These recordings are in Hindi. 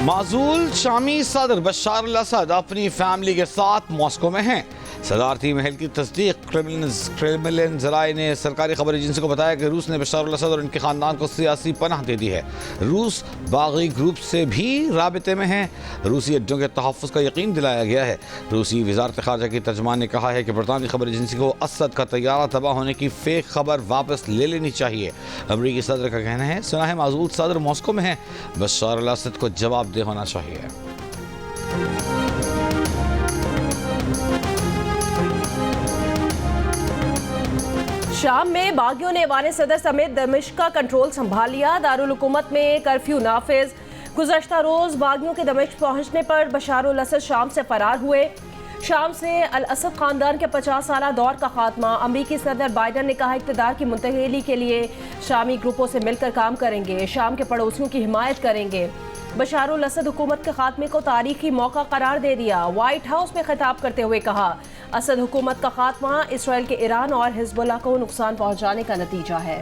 माजूल शामी सदर बशार अल-असद अपनी फैमिली के साथ मॉस्को में हैं। सदारती महल की तस्दीक क्रेमलिन जराए ने सरकारी खबर एजेंसी को बताया कि रूस ने बशार अल-असद और इनके ख़ानदान को सियासी पनाह दे दी है। रूस बागी ग्रुप से भी राबिते में है। रूसी अड्डों के तहफ़्फ़ुज़ का यकीन दिलाया गया है। रूसी वज़ारत ख़ारजा की तर्जमान ने कहा है कि बरतानी खबर एजेंसी को असद का तैयारा तबाह होने की फेक खबर वापस ले लेनी चाहिए। अमरीकी सदर का कहना है, सुना है माजूल सदर मॉस्को में है, बशार अल-असद को जवाबदेह होना चाहिए। शाम में बागियों ने ऐवान सदर समेत दमिश्क का कंट्रोल संभाल लिया। दारुल हुकूमत में कर्फ्यू नाफिज। गुज़श्ता रोज बागियों के दमिश्क पहुंचने पर बशार अल असद शाम से फरार हुए। शाम से अल असद खानदान के 50 साला दौर का खात्मा। अमरीकी सदर बाइडन ने कहा, इक़्तिदार की मुंतकिली के लिए शामी ग्रुपों से मिलकर काम करेंगे, शाम के पड़ोसियों की हिमायत करेंगे। बशार अल असद हुकूमत के खात्मे को तारीखी मौका करार दे दिया। व्हाइट हाउस में खिताब करते हुए कहा, असद हुकूमत का खात्मा इसराइल के ईरान और हिजबुल्लाह को नुकसान पहुंचाने का नतीजा है।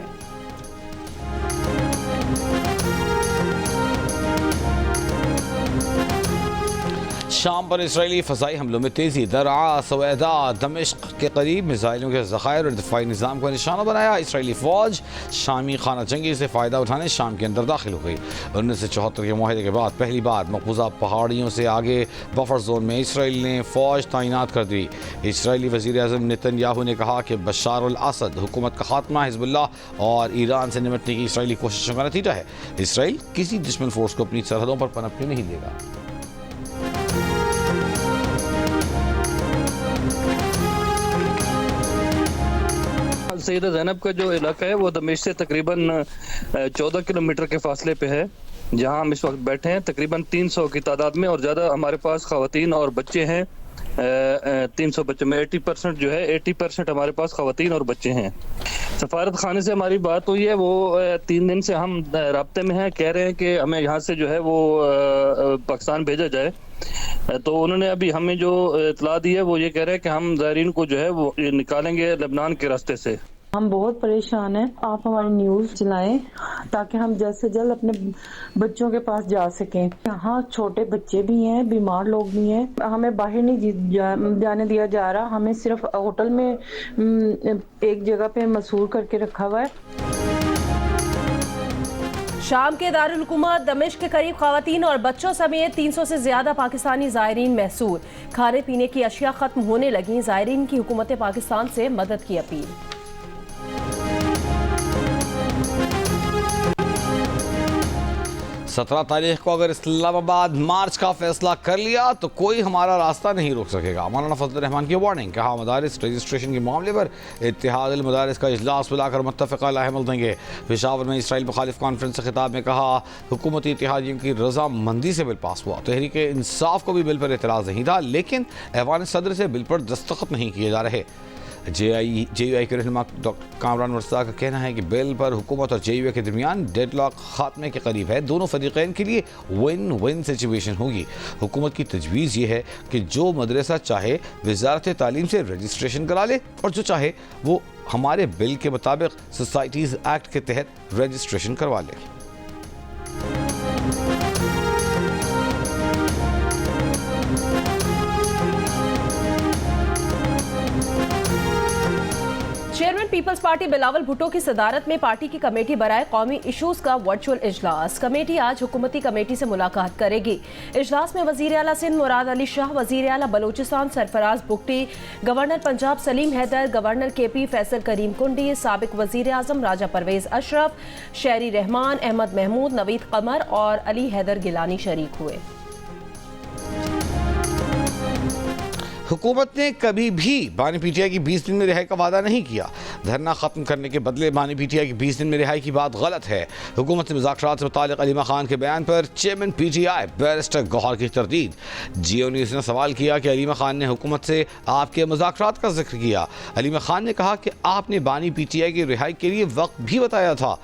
शाम पर इसराइली फ़ज़ाई हमलों में तेज़ी। दरआ सवैदा दमिश्क के करीब मिसाइलों के ज़ख़ायर और दिफ़ाई निज़ाम को निशाना बनाया। इसराइली फ़ौज शामी खाना जंगी से फ़ायदा उठाने शाम के अंदर दाखिल हो गई। 1974 के मुआहदे के बाद पहली बार मकबूजा पहाड़ियों से आगे बफर जोन में इसराइल ने फ़ौज तैनात कर दी। इसराइली वज़ीर आज़म नेतन्याहू ने कहा कि बशार अल असद हुकूमत का खात्मा हिजबुल्लाह और ईरान से निपटने की इसराइली कोशिशों का नतीजा है। इसराइल किसी दुश्मन फोर्स को अपनी सरहदों पर पनपने नहीं देगा। सैयदा ज़ैनब का जो इलाका है वो दमिश्क से तकरीबन 14 किलोमीटर के फासले पे है, जहां हम इस वक्त बैठे हैं। तकरीबन 300 की तादाद में और ज़्यादा हमारे पास ख़वातीन और बच्चे हैं। 300 बच्चे में 80% जो है 80% हमारे पास ख़वातीन और बच्चे हैं। सफारत खाने से हमारी बात हुई है, वो 3 दिन से हम राब्ते में हैं। कह रहे हैं कि हमें यहाँ से जो है वो पाकिस्तान भेजा जाए। तो उन्होंने अभी हमें जो इतला दी है वो ये कह रहे हैं कि हम ज़ायरीन को जो है वो निकालेंगे लेबनान के रास्ते से। हम बहुत परेशान हैं, आप हमारी न्यूज़ चलाएं ताकि हम जल्द से जल्द अपने बच्चों के पास जा सकें। यहाँ छोटे बच्चे भी हैं, बीमार लोग भी हैं। हमें बाहर नहीं जाने दिया जा रहा, हमें सिर्फ होटल में एक जगह पे मसूर करके रखा हुआ है। शाम के दारुल हुकूमत दमिश्क के करीब ख़वातीन और बच्चों समेत 300 से ज्यादा पाकिस्तानी ज़ायरीन महसूर। खाने पीने की अशिया खत्म होने लगी। ज़ायरीन की हुकूमत पाकिस्तान से मदद की अपील। 17 तारीख को अगर इस्लामाबाद मार्च का फैसला कर लिया तो कोई हमारा रास्ता नहीं रोक सकेगा। मौलाना फजल रहमान की वार्निंग। कहा, मदारिस रजिस्ट्रेशन के मामले पर इत्तेहाद अल मदारिस का इजलास बुलाकर मुत्तफ़िक़ा अमल देंगे। पेशावर में इसराइल मुखालिफ कॉन्फ्रेंस से खिताब में कहा, हुकूमती इत्तेहादियों की रजामंदी से बिल पास हुआ। तहरीक इंसाफ को भी बिल पर एतराज़ नहीं था, लेकिन ऐवान सदर से बिल पर दस्तखत नहीं किए जा रहे। JUI के रहनुमा कामरान वर्सा का कहना है कि बिल पर हुकूमत और JUI के दरमियान डेडलॉक खात्मे के करीब है। दोनों फरीक़ैन के लिए विन विन सिचुएशन होगी। हुकूमत की तजवीज़ ये है कि जो मदरसा चाहे वज़ारत तालीम से रजिस्ट्रेशन करा ले और जो चाहे वो हमारे बिल के मुताबिक सोसाइटीज़ एक्ट के तहत रजिस्ट्रेशन करवा ले। Chairman Peoples Party Bilawal Bhutto की सदारत में पार्टी की कमेटी बराए कौमी इशूज़ का वर्चुअल इजलास। कमेटी आज हुकूमती कमेटी से मुलाकात करेगी। इजलास में वज़ीर आला सिंध मुराद अली शाह, वज़ीर आला Balochistan Sarfaraz Bugti, governor Punjab Salim Haider, governor KP Faisal Karim Kundi, साबिक वज़ीर आज़म राजा परवेज़ अशरफ, शहरी रहमान, अहमद महमूद, नवीद कमर और अली हैदर गिलानी शरीक हुए। हुकूमत ने कभी भी बानी PTI की 20 दिन में रिहाई का वादा नहीं किया। धरना खत्म करने के बदले बानी PTI की 20 दिन में रिहाई की बात गलत है। हुकूमत से मुज़ाकरात से मुतालिक अलीमा खान के बयान पर चेयरमैन PTI बैरिस्टर गौहर की तरदीद। जियो न्यूज़ ने सवाल किया कि अलीमा खान ने हुकूमत से आपके मुज़ाकरात का जिक्र किया। अलीमा खान ने कहा कि आपने बानी PTI की रिहाई के लिए वक्त भी बताया था।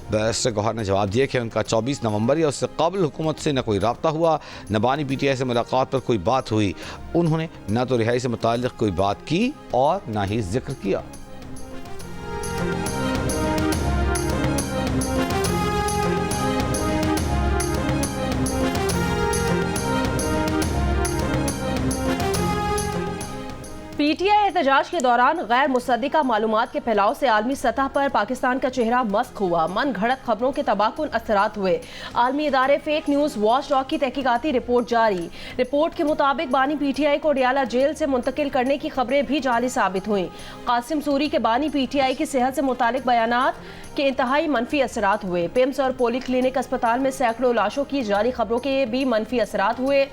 बैरिस्टर गौहर ने जवाब दिया कि उनका 24 नवंबर या उससे कबल हुकूमत से न कोई रब्ता हुआ, न बानी PTI से मुलाकात पर कोई बात हुई। उन्होंने न तो रिहाई से मुताल्लिक़ कोई बात की और न ही जिक्र किया। PTI एहतजाज के दौरान गैर मुसद्दिका मालूमात के फैलाव से आलमी सतह पर पाकिस्तान का चेहरा मस्क हुआ। मन घड़त खबरों के तबाहकुन असरात हुए। आलमी इदारे फेक न्यूज वॉच डॉग की तहकीकाती रिपोर्ट जारी। रिपोर्ट के मुताबिक बानी PTI को डियाला जेल से मुंतकिल करने की खबरें भी जाली साबित हुई। कासिम सूरी के बानी PTI की सेहत से मुतालिक बयानात के इंतहाई मनफी असरात हुए। पिम्स और पोली क्लिनिक अस्पताल में सैकड़ों लाशों की जारी खबरों के भी मनफी असरात हुए।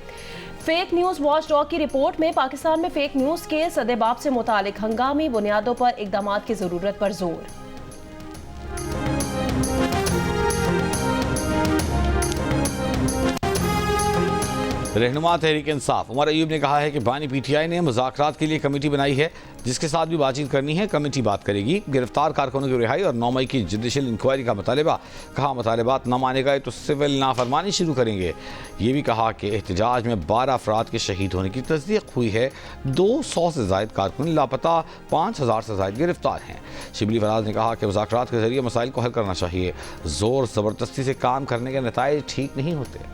फेक न्यूज वॉच डॉग की रिपोर्ट में पाकिस्तान में फेक न्यूज के सदेबाब से मुतालिक हंगामी बुनियादों पर इकदामात की जरूरत पर जोर। रहनुमा तहरीक इंसाफ उमर अयूब ने कहा है कि बानी PTI ने मुज़ाकरात के लिए कमेटी बनाई है, जिसके साथ भी बातचीत करनी है। कमेटी बात करेगी। गिरफ्तार कारकुनों की रिहाई और 9 मई की जुडिशल इंक्वायरी का मुतालबा। कहा मुतालबात न माने गए तो सिविल नाफरमानी शुरू करेंगे। ये भी कहा कि एहतजाज में 12 अफराद के शहीद होने की तस्दीक हुई है। 200 से ज़ायद कारकुन लापता, 5000 से ज़ायद गिरफ्तार हैं। शिबली फराज ने कहा कि मुज़ाकरात के जरिए मसाइल को हल करना चाहिए। जोर ज़बरदस्ती से काम करने के नताइज ठीक नहीं होते।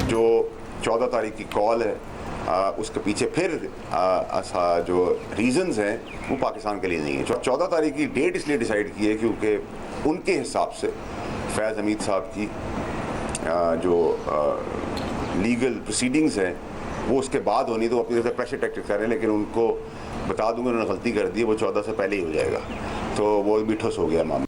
जो 14 तारीख की कॉल है उसके पीछे फिर जो रीजंस हैं वो पाकिस्तान के लिए नहीं है। 14 तारीख की डेट इसलिए डिसाइड की है क्योंकि उनके हिसाब से फैज़ हमीद साहब की जो लीगल प्रोसीडिंग्स हैं वो उसके बाद होनी, तो अपनी तरफ से प्रेशर टैक्टिक्स कर रहे हैं, लेकिन उनको बता दूंगा उन्होंने गलती कर दी है, वो 14 से पहले ही हो जाएगा, तो वो भी ठोस हो गया मामला।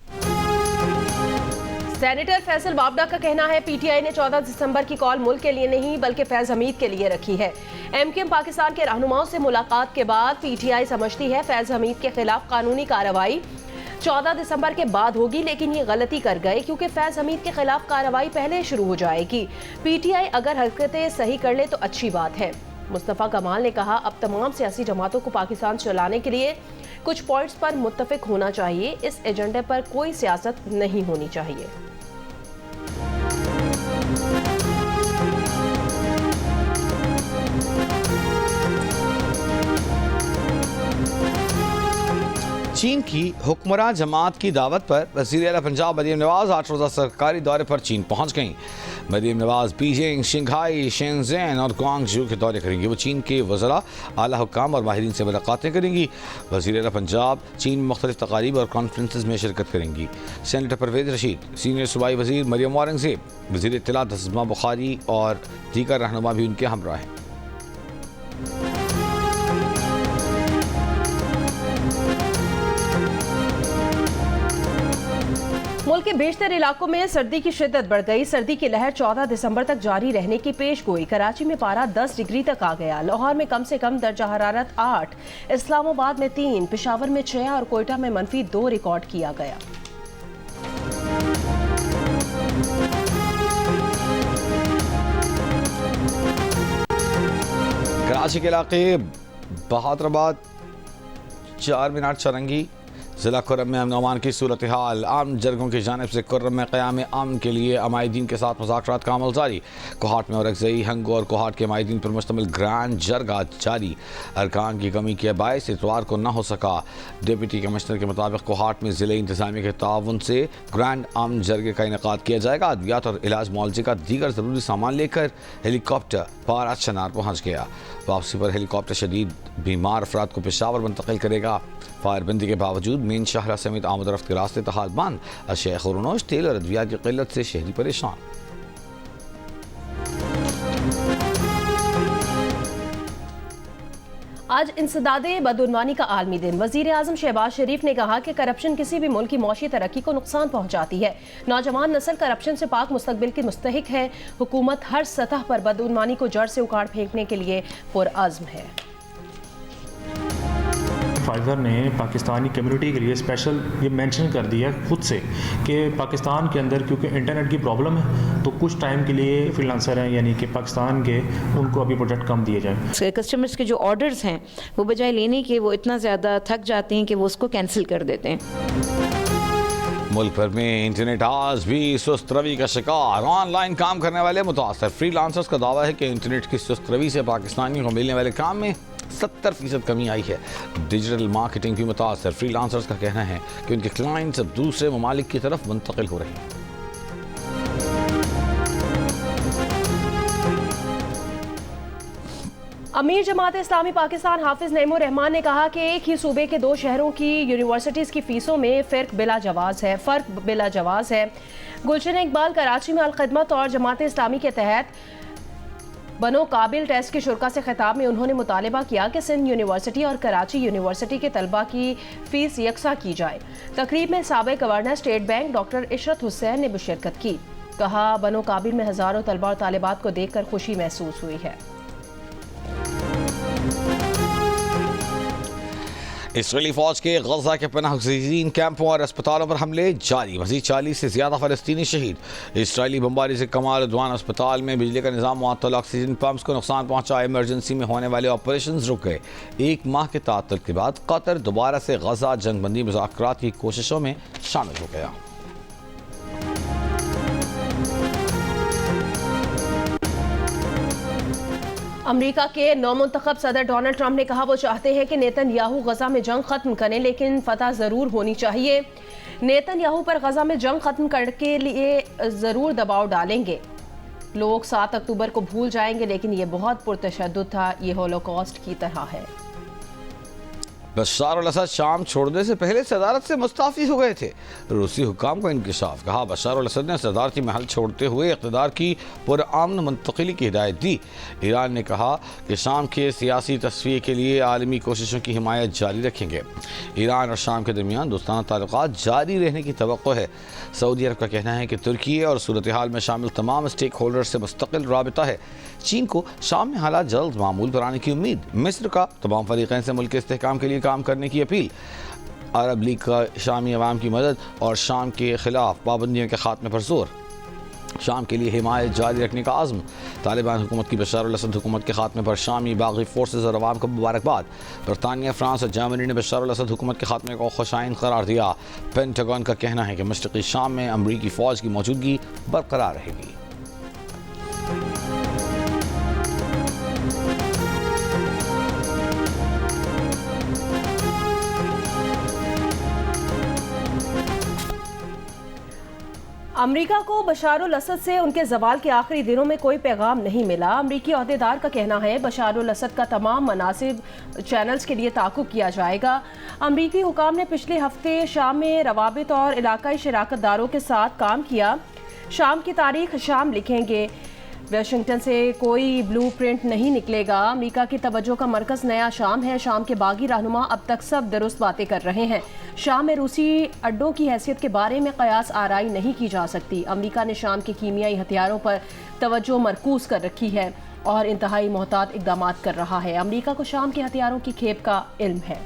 सेनेटर फैसल बावडा का कहना है PTI ने 14 दिसंबर की कॉल मुल्क के लिए नहीं बल्कि फैज हमीद के लिए रखी है। MKM पाकिस्तान के रहनुमाओं से मुलाकात के बाद PTI समझती है फैज हमीद के खिलाफ कानूनी कार्रवाई 14 दिसंबर के बाद होगी, लेकिन ये गलती कर गए क्योंकि फैज हमीद के खिलाफ कार्रवाई पहले शुरू हो जाएगी। PTI अगर हरकतें सही कर ले तो अच्छी बात है। मुस्तफ़ा कमाल ने कहा अब तमाम सियासी जमातों को पाकिस्तान चलाने के लिए कुछ पॉइंट्स पर मुत्तफिक होना चाहिए। इस एजेंडे पर कोई सियासत नहीं होनी चाहिए। चीन की हुक्मरान जमात की दावत पर वज़ीर आला पंजाब मरीम नवाज 8 रोज़ा सरकारी दौरे पर चीन पहुंच गईं। मरीम नवाज बीजिंग, शंघाई, शेंज़ेन और ग्वांगझू के दौरे करेंगी। वो चीन के वज़रा, आला हुक्काम और माहिरीन से मुलाकातें करेंगी। वज़ीर आला पंजाब चीन में मुख्तलिफ तकारीब और कॉन्फ्रेंसेस में शिरकत करेंगी। सेनेटर परवेज़ रशीद, सीनियर सूबाई वज़ीर मरियम औरंगज़ेब, वज़ीर इत्तलात हज़मा बुखारी और दीगर रहनुमा भी उनके हमरा हैं। मुल्क के बेशतर इलाकों में सर्दी की शिद्दत बढ़ गई। सर्दी की लहर 14 दिसंबर तक जारी रहने की पेशगोई। कराची में पारा 10 डिग्री तक आ गया। लाहौर में कम से कम दर्जा हरारत 8, इस्लामाबाद में 3, पेशावर में 6 और कोयटा में -2 रिकॉर्ड किया गया। कराची के इलाके बहादुराबाद, 4 मीनार, चरंगी, ज़िला कुर्रम में अमन अमान की सूरत हाल। आम जरगों की जानिब से कुर्रम में क़याम अमन के लिए अमायदीन के साथ मुज़ाकरात का अमल जारी। कोहाट में औरकज़ई, हंगो और कोहाट के अमायदीन पर मुश्तमिल ग्रांड जरगा जारी। अरकान की कमी के बायस इतवार को न हो सका। डिप्टी कमिश्नर के मुताबिक कोहाट में ज़िले इंतज़ामिया के ताउन से ग्रांड अमन जरगे का इनेकाद किया जाएगा। अद्वियात और इलाज मुआवजे का दीगर ज़रूरी सामान लेकर हेलीकॉप्टर पारा चनार पहुँच गया। वापसी पर हेलीकॉप्टर शदीद बीमार अफराद को पेशावर मुंतकिल करेगा। फायरबंदी के बावजूद मेन शाहरा समेत आमद रफ्त के रास्ते तहाल बंद। अशिया खुरनोश, तेल और अद्वियात की किल्लत से शहरी परेशान। आज इंसदादे बदउनवानी का आलमी दिन। वज़ीर आज़म शहबाज शरीफ ने कहा कि करप्शन किसी भी मुल्क की मौशी तरक्की को नुकसान पहुंचाती है। नौजवान नस्ल करप्शन से पाक मुस्तकबिल की मुस्तहिक है। हुकूमत हर सतह पर बदउनवानी को जड़ से उखाड़ फेंकने के लिए पुरअज़्म है। फाइजर ने पाकिस्तानी कम्युनिटी के लिए स्पेशल ये मेंशन कर दिया खुद से कि पाकिस्तान के अंदर क्योंकि इंटरनेट की प्रॉब्लम है तो कुछ टाइम के लिए फ्रीलांसर हैं यानी कि पाकिस्तान के उनको अभी प्रोजेक्ट कम दिए जाए। कस्टमर्स के जो ऑर्डर्स हैं वो बजाय लेने के वो इतना ज़्यादा थक जाते हैं कि वो उसको कैंसिल कर देते हैं। मुल्क भर में इंटरनेट आज भी सुस्त रवि का शिकार। ऑनलाइन काम करने वाले मुतासर फ्रीलांसर्स का दावा है कि इंटरनेट की सुस्त रवि से पाकिस्तानियों को मिलने वाले काम में 70% कमी आई है। डिजिटल मार्केटिंग भी मुतासर। फ्रीलांसर्स का कहना है कि उनके क्लाइंट्स अब दूसरे ममालिक की तरफ मुंतकिल हो रहे हैं। अमीर जमात इस्लामी पाकिस्तान हाफिज नईमुर रहमान ने कहा कि एक ही सूबे के 2 शहरों की यूनिवर्सिटीज़ की फ़ीसों में फ़र्क बिला जवाज़ है। गुलशन इकबाल कराची में अलखदमत और जमात इस्लामी के तहत बनो काबिल टेस्ट के शुरा से खिताब में उन्होंने मुतालबा किया कि सिंध यूनिवर्सिटी और कराची यूनिवर्सिटी के तलबा की फ़ीस यकसा की जाए। तकरीब में साबिक़ governor state bank doctor Ishrat Hussain ने भी शिरकत की। कहा, बनो काबिल में हज़ारों तलबा और तालिबात को देखकर खुशी महसूस हुई है। इसराइली फौज के गजा के पनाहगज़ीन कैंपों और अस्पतालों पर हमले जारी, मज़ीद 40 से ज़्यादा फ़लस्तीनी शहीद। इसराइली बमबारी से कमाल उद्वान अस्पताल में बिजली का निज़ाम मुअत्तल, ऑक्सीजन पंप्स को नुकसान पहुंचा, इमरजेंसी में होने वाले ऑपरेशन रुक गए। 1 माह के तातुल के बाद कतर दोबारा से गजा जंगबंदी मुज़ाकरात की कोशिशों में शामिल हो गया। अमेरिका के नौमुंतखब सदर डोनाल्ड ट्रंप ने कहा वो चाहते हैं कि नेतन्याहू गजा में जंग खत्म करें, लेकिन फतह ज़रूर होनी चाहिए। नेतन्याहू पर गजा में जंग खत्म करने के लिए ज़रूर दबाव डालेंगे। लोग 7 अक्टूबर को भूल जाएंगे, लेकिन ये बहुत पुरतशद्दुद था, ये होलोकॉस्ट की तरह है। बशार अल असद शाम छोड़ने से पहले सदारत से मुस्ताफ़ी हो गए थे। रूसी हुकाम को इंकशाफ, कहा बशार अल असद ने सदारती महल छोड़ते हुए इक़्तिदार की पुरअमन मुंतक़िली की हिदायत दी। ईरान ने कहा कि शाम के सियासी तस्वीर के लिए आलमी कोशिशों की हिमायत जारी रखेंगे। ईरान और शाम के दरमियान दोस्ताना ताल्लुकात जारी रहने की तवक्को है। सऊदी अरब का कहना है कि तुर्की और सूरत हाल में शामिल तमाम स्टेक होल्डर से मुस्तकिल राबिता है। चीन को शाम में हालात जल्द मामूल पर आने की उम्मीद। मिस्र का तमाम फरीक़ैन से मुल्क के इस्तेहकाम के लिए काम करने की अपील। अरब लीग का शामी अवाम की मदद और शाम के खिलाफ पाबंदियों के खात्मे पर जोर। शाम के लिए हिमायत जारी रखने का आज़म। तालिबान हुकूमत की बशार अल असद हुकूमत के खात्मे पर शामी बागी फोर्सेज और अवाम को मुबारकबाद। बरतानिया, फ्रांस और जर्मनी ने बशार अल असद हुकूमत के खात्मे को खुशाइन करार दिया। पेंटागन का कहना है कि मशरक़ी शाम में अमरीकी फ़ौज की मौजूदगी बरकरार रहेगी। अमेरिका को बशार अल असद से उनके जवाल के आखिरी दिनों में कोई पैगाम नहीं मिला। अमेरिकी अहदेदार का कहना है बशार अल असद का तमाम मनासिब चैनल्स के लिए ताक़ुब किया जाएगा। अमेरिकी हुकाम ने पिछले हफ्ते शाम में रवाबित और इलाकाई शराकतदारों के साथ काम किया। शाम की तारीख शाम लिखेंगे। वाशिंगटन से कोई ब्लूप्रिंट नहीं निकलेगा। अमेरिका की तवज्जो का मरकज़ नया शाम है। शाम के बागी रहनुमा अब तक सब दुरुस्त बातें कर रहे हैं। शाम में रूसी अड्डों की हैसियत के बारे में कयास आराई नहीं की जा सकती। अमेरिका ने शाम के कीमियाई हथियारों पर तवज्जो मरकूज कर रखी है और इंतहाई मोहतात इकदाम कर रहा है। अमेरिका को शाम के हथियारों की खेप का इल्म है।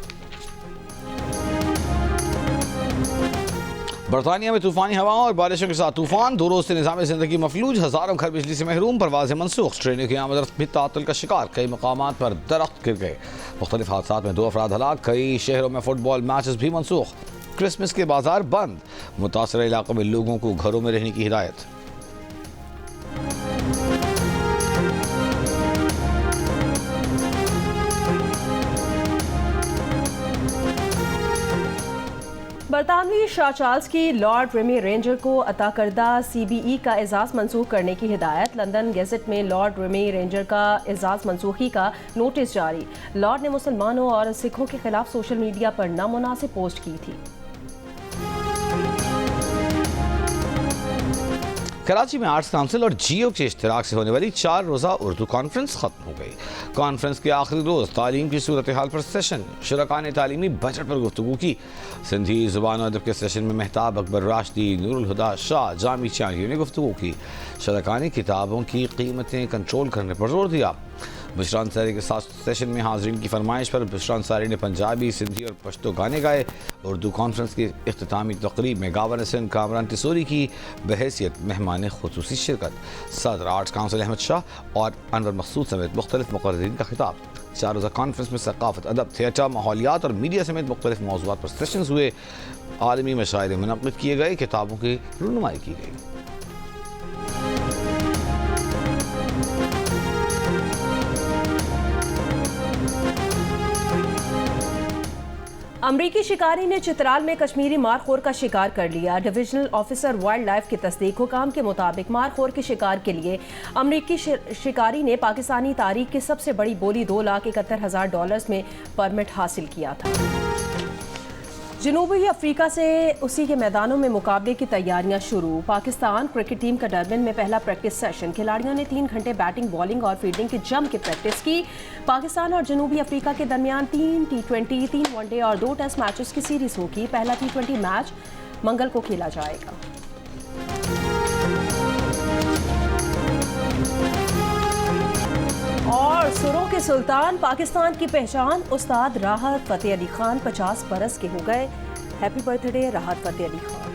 बरतानिया में तूफानी हवाओं और बारिशों के साथ तूफान, 2 रोज से निज़ाम ज़िंदगी मफलूज, हज़ारों घर बिजली से महरूम, परवाज़ें मनसूख, ट्रेनों की आमद भी तातुल का शिकार, कई मकामात पर दरख्त गिर गए। मुख्तलिफ हादसात में 2 अफराद हलाक, कई शहरों में फुटबॉल मैचेस भी मनसूख। क्रिसमस के बाजार बंद, मुतासर इलाकों में लोगों को घरों में रहने की हिदायत। बरतानवी शाह चार्ल्स की लॉर्ड रेमी रेंजर को अता करदा CBE का एजाज़ मनसूख करने की हिदायत। लंदन गेजेट में लॉर्ड रेमी रेंजर का एजाज़ मनसूखी का नोटिस जारी। लॉर्ड ने मुसलमानों और सिखों के खिलाफ सोशल मीडिया पर नामुनासिब पोस्ट की थी। कराची में आर्ट्स काउंसिल और GO के इश्तिराक से होने वाली 4 रोज़ा उर्दू कॉन्फ्रेंस खत्म हो गई। कॉन्फ्रेंस के आखिरी रोज़ तालीम की सूरत हाल पर सेशन, शुरका ने तालीमी बजट पर गुफ्तगू की। सिंधी ज़ुबान और अदब के सेशन में महताब अकबर राशदी, नूरुल हुदा शाह, जामी चांगियों ने गुफ्तगू की। शुरका ने किताबों की कीमतें कंट्रोल करने पर जोर दिया। बुशरा अंसारी के साथ सेशन में हाज़रीन की फरमाइश पर बुशरा अंसारी ने पंजाबी, सिंधी और पश्तो गाने गाए। उर्दू कॉन्फ्रेंस की इख्तितामी तकरीब में गवर्नर सिंध कामरान तिसोरी की बहैसियत मेहमान खुसूसी शिरकत। सदर आर्ट्स काउंसिल अहमद शाह और अनवर मकसूद समेत मुख्तलिफ मुक़र्ररीन का खिताब। 4 रोज़ा कॉन्फ्रेंस में सक़ाफ़त, अदब, थिएटर, माहौलियात और मीडिया समेत मुख्तलिफ मौज़ूआत पर सेशंस हुए। आलमी मशाइरे मुनक़्क़िद किए गए, किताबों की रुनुमाई की गई। अमरीकी शिकारी ने चित्राल में कश्मीरी मारखोर का शिकार कर लिया। डिविजनल ऑफिसर वाइल्ड लाइफ की तस्दीक। हुकाम के मुताबिक मारखोर के शिकार के लिए अमरीकी शिकारी ने पाकिस्तानी तारीख की सबसे बड़ी बोली $2,71,000 में परमिट हासिल किया था। जनूबी अफ्रीका से उसी के मैदानों में मुकाबले की तैयारियां शुरू। पाकिस्तान क्रिकेट टीम का डरबन में पहला प्रैक्टिस सेशन। खिलाड़ियों ने 3 घंटे बैटिंग, बॉलिंग और फील्डिंग की जम के प्रैक्टिस की। पाकिस्तान और जनूबी अफ्रीका के दरमियान 3 T20, 3 वनडे और 2 टेस्ट मैचेस की सीरीज होगी। पहला T20 मैच मंगल को खेला जाएगा। और सुरों के सुल्तान पाकिस्तान की पहचान उस्ताद राहत फतेह अली खान 50 बरस के हो गए। हैप्पी बर्थडे राहत फतेह अली खान।